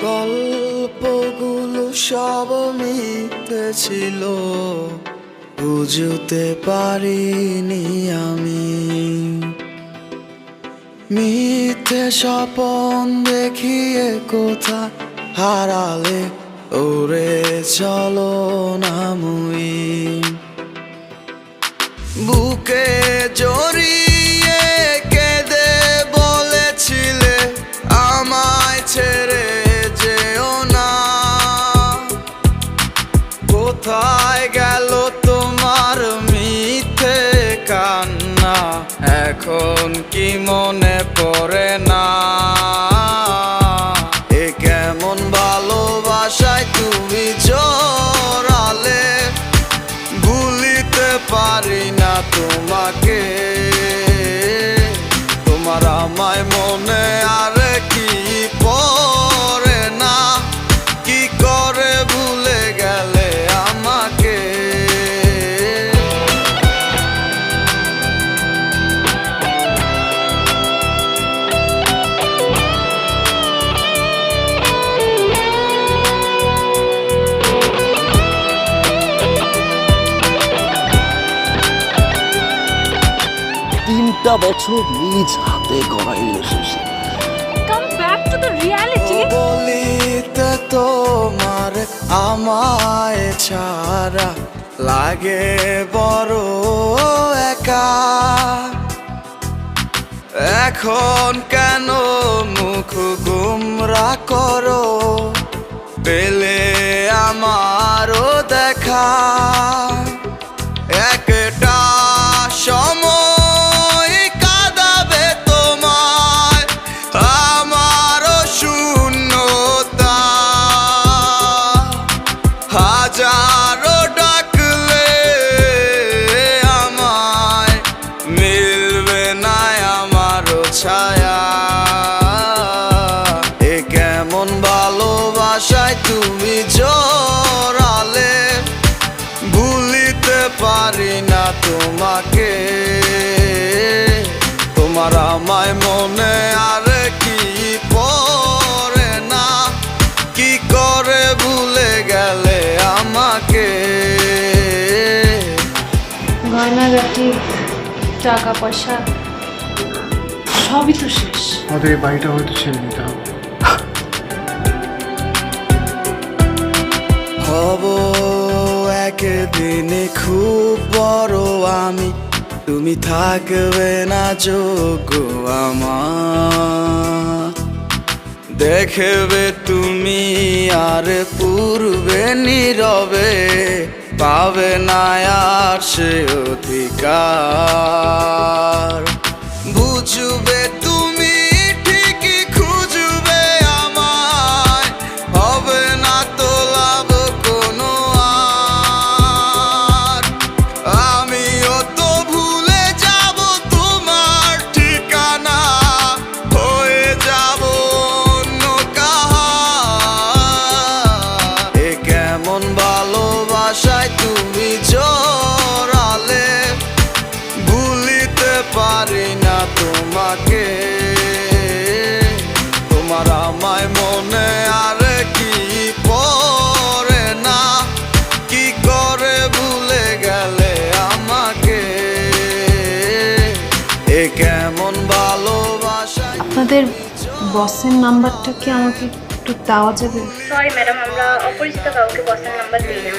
গল্পগুলো সব মিথ্যে ছিল, বুঝতে পারিনি আমি। মিথ্যে স্বপন দেখিয়ে কোথা হারালে ওরে চলো না মুই। বুকে জড়িয়ে কেঁদে বলেছিলে আমায় ছেড়ে যেও না। কোথায় গেল তোমার মিথ্যে কান্না, এখন কি মনে পড়ে না? এ কেমন ভালোবাসায় তুমি জড়ালে, ভুলিতে পারি না তোমাকে। তোমার আমায় মনে আর কি পড়ে না, কি করে ভুলে গেলে আমাকে। তিনটা বছর নিজ হাতে গড়া relationship. Come back to the reality. বলিতে তোমার আমায় ছাড়া লাগে বড় একা। এখন কেন মুখ গুমরা করো, পেলে আমারও দেখা। একটা সময় কাঁদাবে তোমায় আমারও শূন্যতা। হাজারো ডাকলে আমায় মিলবে না আমারও ছায়া। এ কেমন ভালোবাসায় তুমি জড়ালে, ভুলিতে পারি না তোমাকে। তোমার আমায় মনে আর কি পড়ে না, কি করে ভুলে গেলে আমাকে। গয়নাগাটি, টাকা পয়সা সবই তো শেষ। আমাদের এই বাড়িটা হয়তো ছেড়ে নিতে হবে। হব একদিন খুব বড় আমি, তুমি থাকবে না যোগ্য আমার। দেখবে তুমি আর পূর্বে নীরবে, পাবে না আর সে অধিকার। বুঝবে তুমি ঠিকই খুঁজবে আমায়, হবে না তো লাভ কোনো আর। আমিও তো ভুলে যাব তোমার ঠিকানা, হয়ে যাব অন্য কাহার। এ কেমন ভালোবাসায় তুমি জড়ালে, ভুলিতে পারি না তোমাকে। তোমার আমায় মনে আর কি পড়ে না, কি করে ভুলে গেলে আমাকে। এ কেমন ভালোবাসা। আপনাদের বসের নাম্বারটা কি আমাকে একটু দেওয়া যাবে? সরি ম্যাডাম, আমরা অপরিচিত কাউকে বসের নাম্বার দিই না।